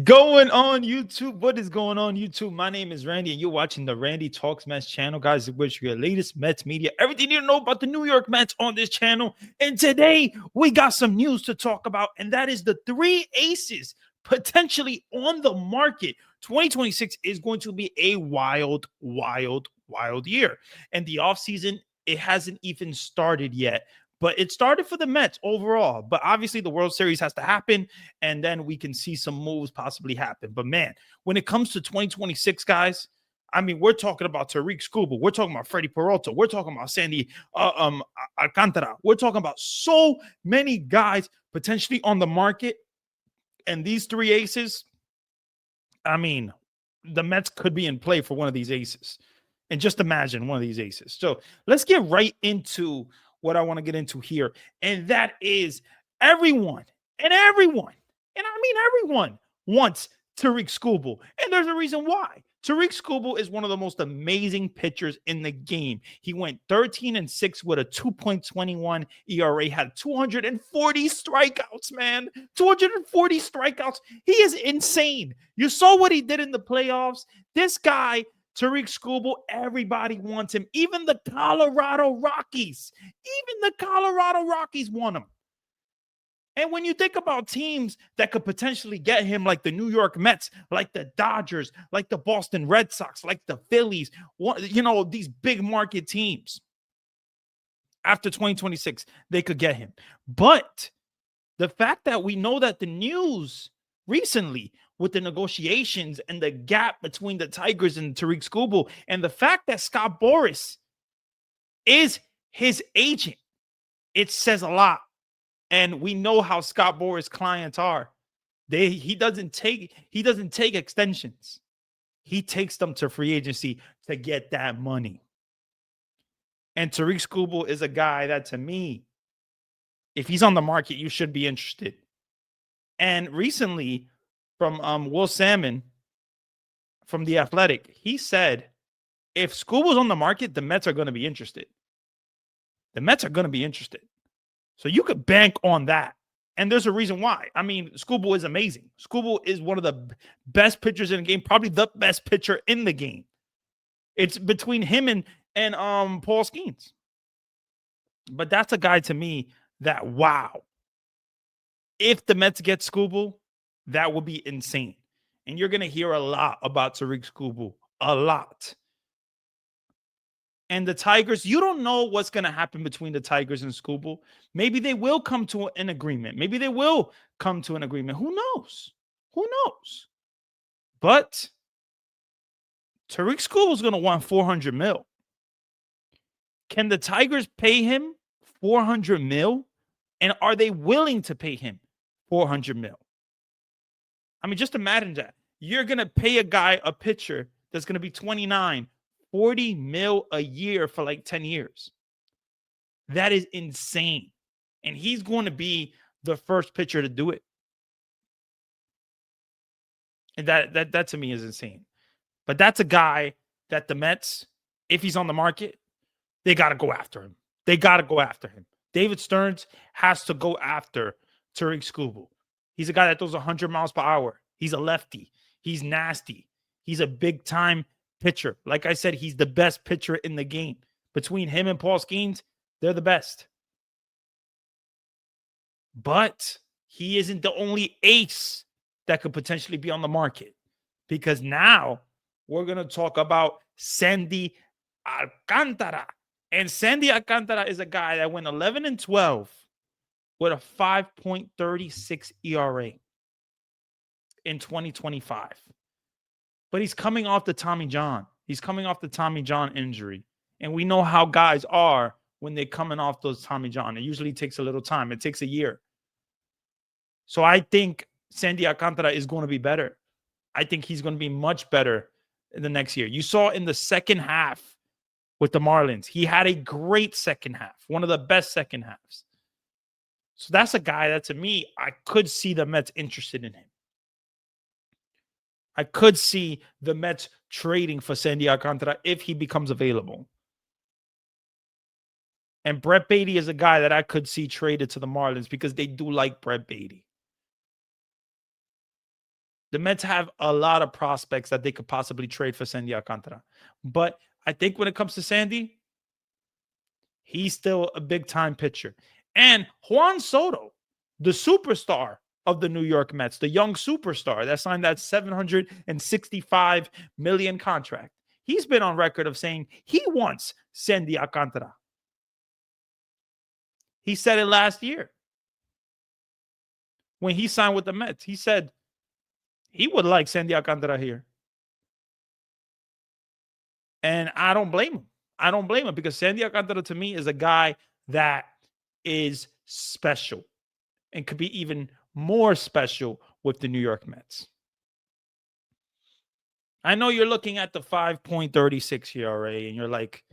going on, YouTube? What is going on, YouTube? My name is Randy, and you're watching the Randy Talks Mets channel, guys. Which your latest Mets media, everything you need to know about the New York Mets on this channel. And today we got some news to talk about, and that is the three aces potentially on the market. 2026 is going to be a wild, wild, wild year, and the offseason, it hasn't even started yet. But it started for the Mets overall. But obviously, the World Series has to happen, and then we can see some moves possibly happen. But man, when it comes to 2026, guys, I mean, we're talking about Tariq Skubal, we're talking about Freddie Peralta, we're talking about Sandy Alcantara, we're talking about so many guys potentially on the market, and these three aces. I mean, the Mets could be in play for one of these aces. And just imagine one of these aces. So let's get right into what I want to get into here. And that is everyone, and I mean everyone, wants Tariq Skubal. And there's a reason why. Tariq Skubal is one of the most amazing pitchers in the game. He went 13-6 with a 2.21 ERA, had 240 strikeouts, man. 240 strikeouts. He is insane. You saw what he did in the playoffs. This guy, Tariq Skubal, everybody wants him. Even the Colorado Rockies. Want him. And when you think about teams that could potentially get him, like the New York Mets, like the Dodgers, like the Boston Red Sox, like the Phillies, these big market teams, after 2026, they could get him. But the fact that we know that the news recently with the negotiations and the gap between the Tigers and Tariq Skubal, and the fact that Scott Boras is his agent, it says a lot. And we know how Scott Boras' clients are. He doesn't take extensions. He takes them to free agency to get that money. And Tariq Skubal is a guy that, to me, if he's on the market, you should be interested. And recently, from Will Salmon from The Athletic, he said, if Skubal's on the market, the Mets are going to be interested. So you could bank on that. And there's a reason why. I mean, Skubal is amazing. Skubal is one of the best pitchers in the game, probably the best pitcher in the game. It's between him and Paul Skeens. But that's a guy to me that, wow. If the Mets get Skubal, that would be insane. And you're going to hear a lot about Tariq Skubal. A lot. And the Tigers, you don't know what's going to happen between the Tigers and Skubal. Maybe they will come to an agreement. Who knows? But Tariq Skubal is going to want $400 million. Can the Tigers pay him $400 million? And are they willing to pay him $400 million? I mean, just imagine that. You're going to pay a pitcher that's going to be 29, $40 million a year for like 10 years. That is insane. And he's going to be the first pitcher to do it. And that to me is insane. But that's a guy that the Mets, if he's on the market, they got to go after him. David Stearns has to go after Tariq Skubal. He's a guy that throws 100 miles per hour. He's a lefty. He's nasty. He's a big-time pitcher. Like I said, he's the best pitcher in the game. Between him and Paul Skeens, they're the best. But he isn't the only ace that could potentially be on the market, because now we're going to talk about Sandy Alcantara. And Sandy Alcantara is a guy that went 11-12 with a 5.36 ERA in 2025. But he's coming off the Tommy John. Injury. And we know how guys are when they're coming off those Tommy John. It usually takes a little time. It takes a year. So I think Sandy Alcantara is going to be better. I think he's going to be much better in the next year. You saw in the second half with the Marlins, he had a great second half, one of the best second halves. So that's a guy that, to me, I could see the Mets interested in him. I could see the Mets trading for Sandy Alcantara if he becomes available. And Brett Baty is a guy that I could see traded to the Marlins because they do like Brett Baty. The Mets have a lot of prospects that they could possibly trade for Sandy Alcantara. But I think when it comes to Sandy, he's still a big-time pitcher. And Juan Soto, the superstar of the New York Mets, the young superstar that signed that $765 million contract, he's been on record of saying he wants Sandy Alcantara. He said it last year when he signed with the Mets. He said he would like Sandy Alcantara here. And I don't blame him. I don't blame him because Sandy Alcantara to me is a guy that is special and could be even more special with the New York Mets. I know you're looking at the 5.36 ERA and you're like,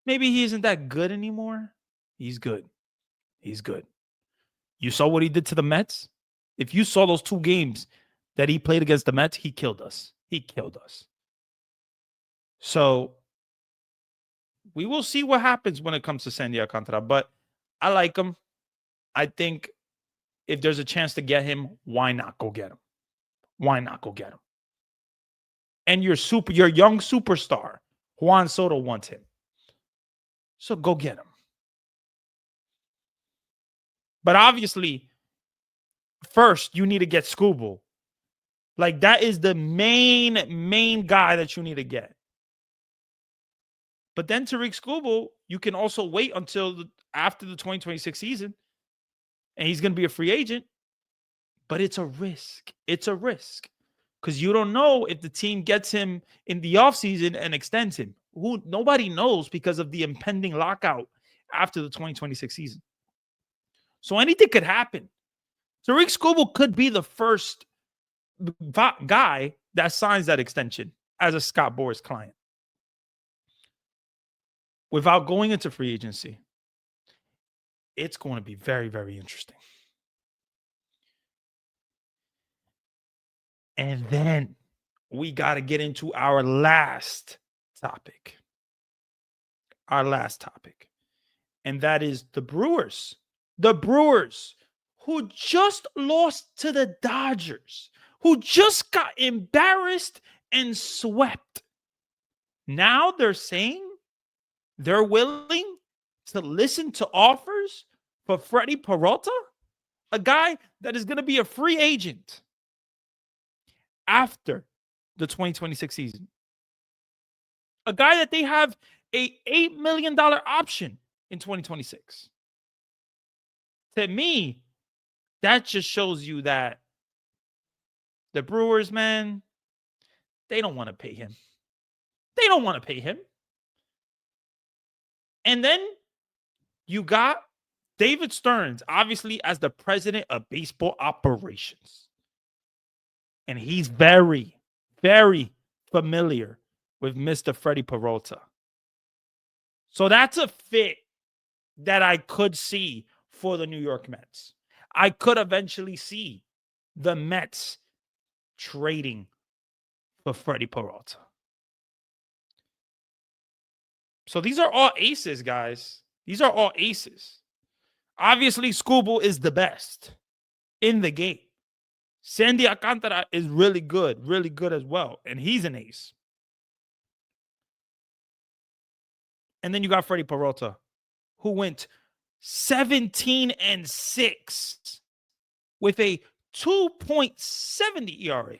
maybe he isn't that good anymore. He's good. He's good. You saw what he did to the Mets? If you saw those 2 games that he played against the Mets, he killed us. He killed us. So we will see what happens when it comes to Sandy Alcantara, but I like him. I think if there's a chance to get him, why not go get him? Why not go get him? And your young superstar, Juan Soto, wants him. So go get him. But obviously, first, you need to get Skubal. Like, that is the main guy that you need to get. But then Tarik Skubal, you can also wait until after the 2026 season, and he's going to be a free agent. But it's a risk. It's a risk. Because you don't know if the team gets him in the offseason and extends him. Nobody knows because of the impending lockout after the 2026 season. So anything could happen. Tarik Skubal could be the first guy that signs that extension as a Scott Boras client without going into free agency. It's going to be very, very interesting. And then we got to get into our last topic. Our last topic. And that is the Brewers. The Brewers, who just lost to the Dodgers, who just got embarrassed and swept. Now they're saying they're willing to listen to offers for Freddie Peralta, a guy that is going to be a free agent after the 2026 season. A guy that they have a $8 million option in 2026. To me, that just shows you that the Brewers, man, they don't want to pay him. They don't want to pay him. And then you got David Stearns, obviously, as the president of baseball operations. And he's very, very familiar with Mr. Freddie Peralta. So that's a fit that I could see for the New York Mets. I could eventually see the Mets trading for Freddie Peralta. So these are all aces, guys. These are all aces. Obviously, Skubal is the best in the game. Sandy Alcantara is really good as well. And he's an ace. And then you got Freddie Peralta, who went 17-6 with a 2.70 ERA.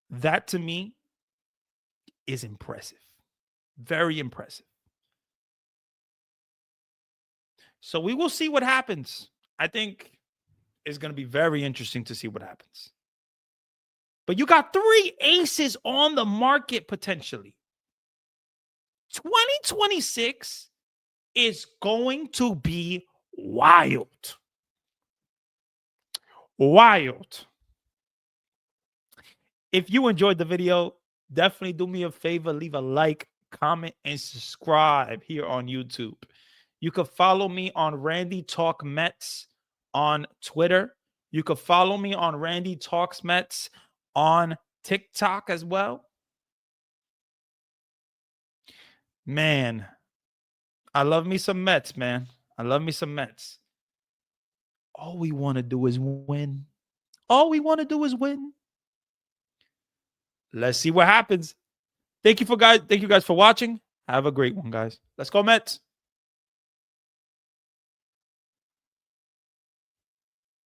That to me is impressive. Very impressive. So we will see what happens. I think it's going to be very interesting to see what happens. But you got 3 aces on the market potentially. 2026 is going to be wild. Wild. If you enjoyed the video, definitely do me a favor. Leave a like, comment, and subscribe here on YouTube. You can follow me on Randy Talk Mets on Twitter. You can follow me on Randy Talks Mets on TikTok as well. Man, I love me some Mets, man. I love me some Mets. All we want to do is win. All we want to do is win. Let's see what happens. Thank you guys for watching. Have a great one, guys. Let's go, Mets.